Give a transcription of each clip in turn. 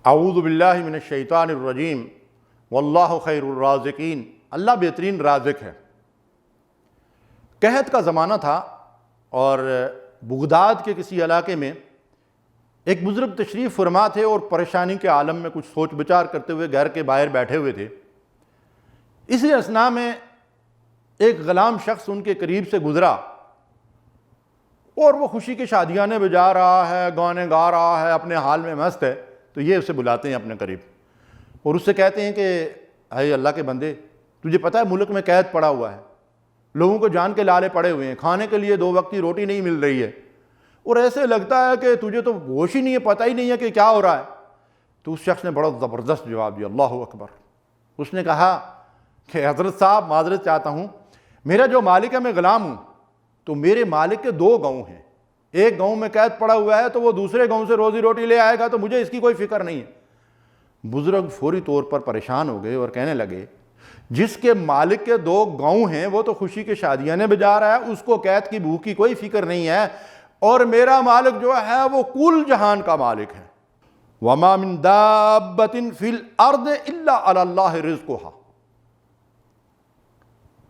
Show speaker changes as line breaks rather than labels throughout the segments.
اعوذ باللہ من الشیطان الرجیم واللہ خیر الرازقین، اللہ بہترین رازق ہے۔ قحط کا زمانہ تھا اور بغداد کے کسی علاقے میں ایک بزرگ تشریف فرما تھے اور پریشانی کے عالم میں کچھ سوچ بچار کرتے ہوئے گھر کے باہر بیٹھے ہوئے تھے۔ اسی اثناء میں ایک غلام شخص ان کے قریب سے گزرا اور وہ خوشی کے شادیانے بجا رہا ہے، گانے گا رہا ہے، اپنے حال میں مست ہے۔ تو یہ اسے بلاتے ہیں اپنے قریب اور اس سے کہتے ہیں کہ اے اللہ کے بندے، تجھے پتہ ہے ملک میں قحط پڑا ہوا ہے، لوگوں کو جان کے لالے پڑے ہوئے ہیں، کھانے کے لیے 2 وقت کی روٹی نہیں مل رہی ہے، اور ایسے لگتا ہے کہ تجھے تو ہوش ہی نہیں ہے، پتہ ہی نہیں ہے کہ کیا ہو رہا ہے۔ تو اس شخص نے بڑا زبردست جواب دیا، اللہ اکبر۔ اس نے کہا کہ حضرت صاحب معذرت چاہتا ہوں، میرا جو مالک ہے میں غلام ہوں، تو میرے مالک کے 2 گاؤں ہیں، ایک گاؤں میں قحط پڑا ہوا ہے تو وہ دوسرے گاؤں سے روزی روٹی لے آئے گا، تو مجھے اس کی کوئی فکر نہیں ہے۔ بزرگ فوری طور پر پریشان ہو گئے اور کہنے لگے، جس کے مالک کے 2 گاؤں ہیں وہ تو خوشی کے شادیانے بجا رہا ہے، اس کو قحط کی بھوک کی کوئی فکر نہیں ہے، اور میرا مالک جو ہے وہ کل جہان کا مالک ہے۔ وَمَا مِن دَابَّةٍ فِي الْأَرْضِ إِلَّا عَلَى اللَّهِ رِزْقُهَا،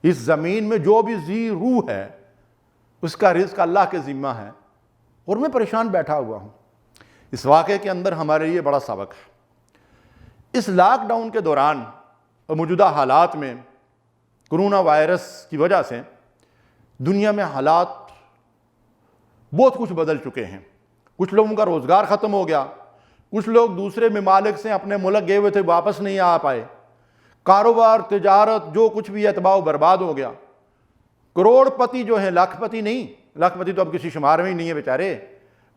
اس زمین میں جو بھی ذی روح ہے اس کا رزق اللہ کے ذمہ ہے، اور میں پریشان بیٹھا ہوا ہوں۔ اس واقعے کے اندر ہمارے لیے بڑا سبق ہے۔ اس لاک ڈاؤن کے دوران اور موجودہ حالات میں کرونا وائرس کی وجہ سے دنیا میں حالات بہت کچھ بدل چکے ہیں۔ کچھ لوگوں کا روزگار ختم ہو گیا، کچھ لوگ دوسرے ممالک سے اپنے ملک گئے ہوئے تھے واپس نہیں آ پائے، کاروبار تجارت جو کچھ بھی ہے تباہ و برباد ہو گیا۔ کروڑ پتی جو ہیں، لاکھ پتی نہیں، لاکھ پتی تو اب کسی شمار میں ہی نہیں ہے بیچارے،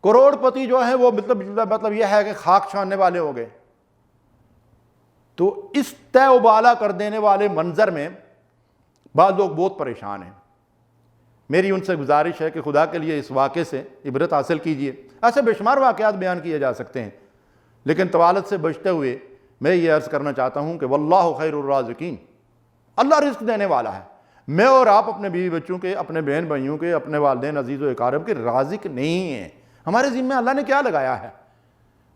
کروڑ پتی جو ہیں وہ مطلب یہ ہے کہ خاک چھاننے والے ہو گئے۔ تو اس طے و بالا کر دینے والے منظر میں بعض لوگ بہت پریشان ہیں۔ میری ان سے گزارش ہے کہ خدا کے لیے اس واقعے سے عبرت حاصل کیجئے۔ ایسے بے شمار واقعات بیان کیے جا سکتے ہیں، لیکن طوالت سے بچتے ہوئے میں یہ عرض کرنا چاہتا ہوں کہ واللہ خیر الرازقین، اللہ رزق دینے والا ہے۔ میں اور آپ اپنے بیوی بچوں کے، اپنے بہن بھائیوں کے، اپنے والدین عزیز و اقارب کے رازق نہیں ہیں۔ ہمارے ذمہ اللہ نے کیا لگایا ہے؟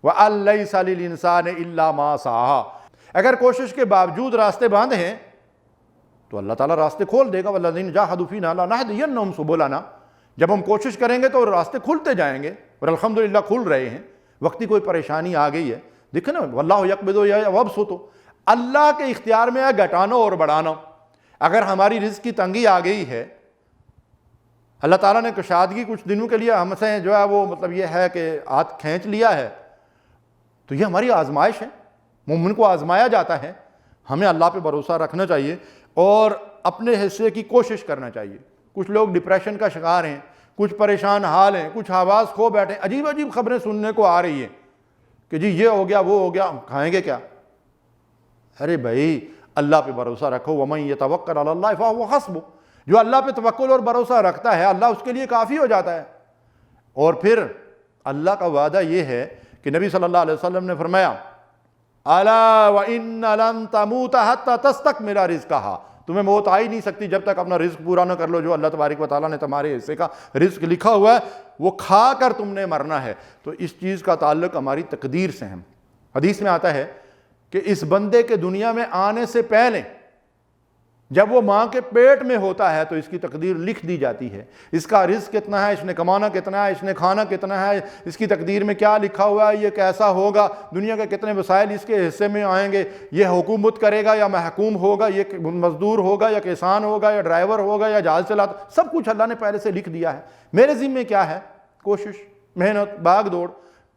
وَأَن لَيْسَ لِلْإِنسَانِ إِلَّا مَا سَعَىٰ، اگر کوشش کے باوجود راستے بند ہیں تو اللہ تعالیٰ راستے کھول دے گا۔ وَالَّذِينَ جَاهَدُوا فِينَا لَنَهْدِيَنَّهُمْ سُبُلَنَا، جب ہم کوشش کریں گے تو راستے کھلتے جائیں گے، اور الحمدللہ کھل رہے ہیں۔ وقتی کوئی پریشانی آ گئی ہے، دیکھیں نا، واللہ یقبض ویبسط، اللہ کے اختیار میں ہے گھٹانا اور بڑھانا۔ اگر ہماری رزق کی تنگی آ گئی ہے، اللہ تعالیٰ نے کشادگی کچھ دنوں کے لیے ہم سے جو ہے وہ مطلب یہ ہے کہ ہاتھ کھینچ لیا ہے، تو یہ ہماری آزمائش ہے، مومن کو آزمایا جاتا ہے۔ ہمیں اللہ پہ بھروسہ رکھنا چاہیے اور اپنے حصے کی کوشش کرنا چاہیے۔ کچھ لوگ ڈپریشن کا شکار ہیں، کچھ پریشان حال ہیں، کچھ حواس کھو بیٹھے، عجیب عجیب خبریں سننے کو آ رہی ہیں کہ جی یہ ہو گیا، وہ ہو گیا، کھائیں گے کیا؟ ارے بھائی اللہ پہ بھروسہ رکھو، وَمَن يَتَوَکَّلْ عَلَى اللَّهِ فَهُوَ حَسْبُهُ، جو اللہ پہ توکل اور بھروسہ رکھتا ہے اللہ اس کے لیے کافی ہو جاتا ہے۔ اور پھر اللہ کا وعدہ یہ ہے کہ نبی صلی اللہ علیہ وسلم نے فرمایا، أَلَا وَإِنَّ لَن تَمُوتَ حَتَّى تَسْتَكْمِلَ رِزْقَهَا، تمہیں موت آ ہی نہیں سکتی جب تک اپنا رزق پورا نہ کر لو۔ جو اللہ تبارک و تعالیٰ نے تمہارے حصے کا رزق لکھا ہوا ہے وہ کھا کر تم نے مرنا ہے۔ تو اس چیز کا تعلق ہماری تقدیر سے ہے۔ حدیث میں آتا ہے کہ اس بندے کے دنیا میں آنے سے پہلے جب وہ ماں کے پیٹ میں ہوتا ہے تو اس کی تقدیر لکھ دی جاتی ہے، اس کا رزق کتنا ہے، اس نے کمانا کتنا ہے، اس نے کھانا کتنا ہے، اس کی تقدیر میں کیا لکھا ہوا ہے، یہ کیسا ہوگا، دنیا کے کتنے وسائل اس کے حصے میں آئیں گے، یہ حکومت کرے گا یا محکوم ہوگا، یہ مزدور ہوگا یا کسان ہوگا یا ڈرائیور ہوگا یا جہاز چلاتا، سب کچھ اللہ نے پہلے سے لکھ دیا ہے۔ میرے ذمہ کیا ہے؟ کوشش، محنت، بھاگ دوڑ،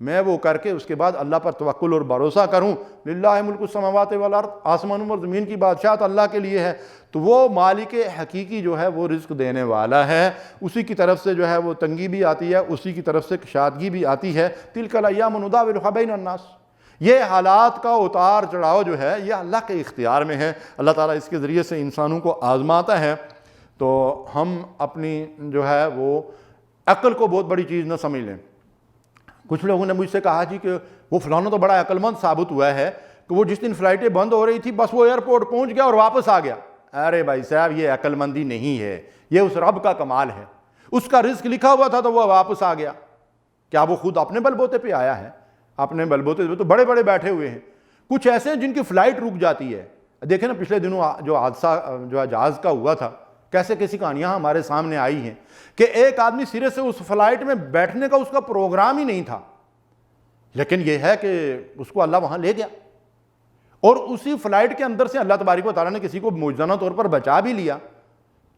میں وہ کر کے اس کے بعد اللہ پر توکل اور بھروسہ کروں۔ للہ ملک السماوات والارض، آسمانوں اور زمین کی بادشاہت اللہ کے لیے ہے۔ تو وہ مالک حقیقی جو ہے وہ رزق دینے والا ہے، اسی کی طرف سے جو ہے وہ تنگی بھی آتی ہے، اسی کی طرف سے کشادگی بھی آتی ہے۔ تلک الایام نداولها بین الناس، یہ حالات کا اتار چڑھاؤ جو ہے یہ اللہ کے اختیار میں ہے۔ اللہ تعالیٰ اس کے ذریعے سے انسانوں کو آزماتا ہے۔ تو ہم اپنی جو ہے وہ عقل کو بہت بڑی چیز نہ سمجھ لیں۔ کچھ لوگوں نے مجھ سے کہا جی کہ وہ فلانا تو بڑا عقل مند ثابت ہوا ہے کہ وہ جس دن فلائٹیں بند ہو رہی تھی بس وہ ایئرپورٹ پہنچ گیا اور واپس آ گیا۔ ارے بھائی صاحب یہ عقل مندی نہیں ہے، یہ اس رب کا کمال ہے۔ اس کا رزق لکھا ہوا تھا تو وہ واپس آ گیا۔ کیا وہ خود اپنے بل بوتے پہ آیا ہے؟ اپنے بلبوتے پہ، تو بڑے بڑے بیٹھے ہوئے ہیں، کچھ ایسے ہیں جن کی فلائٹ رک جاتی ہے. دیکھیں نا پچھلے دنوں جو حادثہ جو جہاز کا ہوا تھا، کیسے کیسی کہانیاں ہمارے سامنے آئی ہیں کہ ایک آدمی سرے سے اس فلائٹ میں بیٹھنے کا اس کا پروگرام ہی نہیں تھا، لیکن یہ ہے کہ اس کو اللہ وہاں لے گیا، اور اسی فلائٹ کے اندر سے اللہ تبارک و تعالیٰ نے کسی کو معجزانہ طور پر بچا بھی لیا.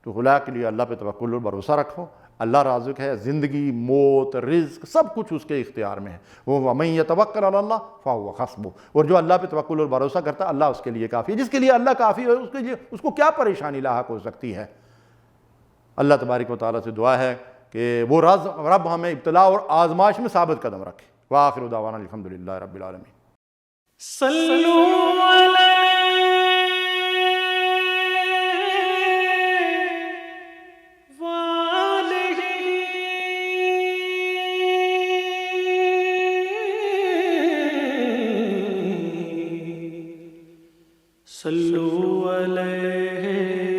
تو خلا کے لیے اللہ پہ توکل اور بھروسہ رکھو. اللہ رازق ہے، زندگی، موت، رزق سب کچھ اس کے اختیار میں ہے. وہ وَمَن يَتَوَكَّلْ عَلَى اللَّهِ فَهُوَ حَسْبُهُ، اور جو اللہ پہ توکل اور بھروسہ کرتا ہے اللہ اس کے لیے کافی ہے. جس کے لیے اللہ کافی ہے اس کو کیا پریشانی لاحق ہو سکتی ہے. اللہ تبارک و تعالیٰ سے دعا ہے کہ وہ رب ہمیں ابتلا اور آزمائش میں ثابت قدم رکھے. وآخر دعوانا الحمدللہ رب العالمین.
صلوا علیہ وآلہ صلوا علیہ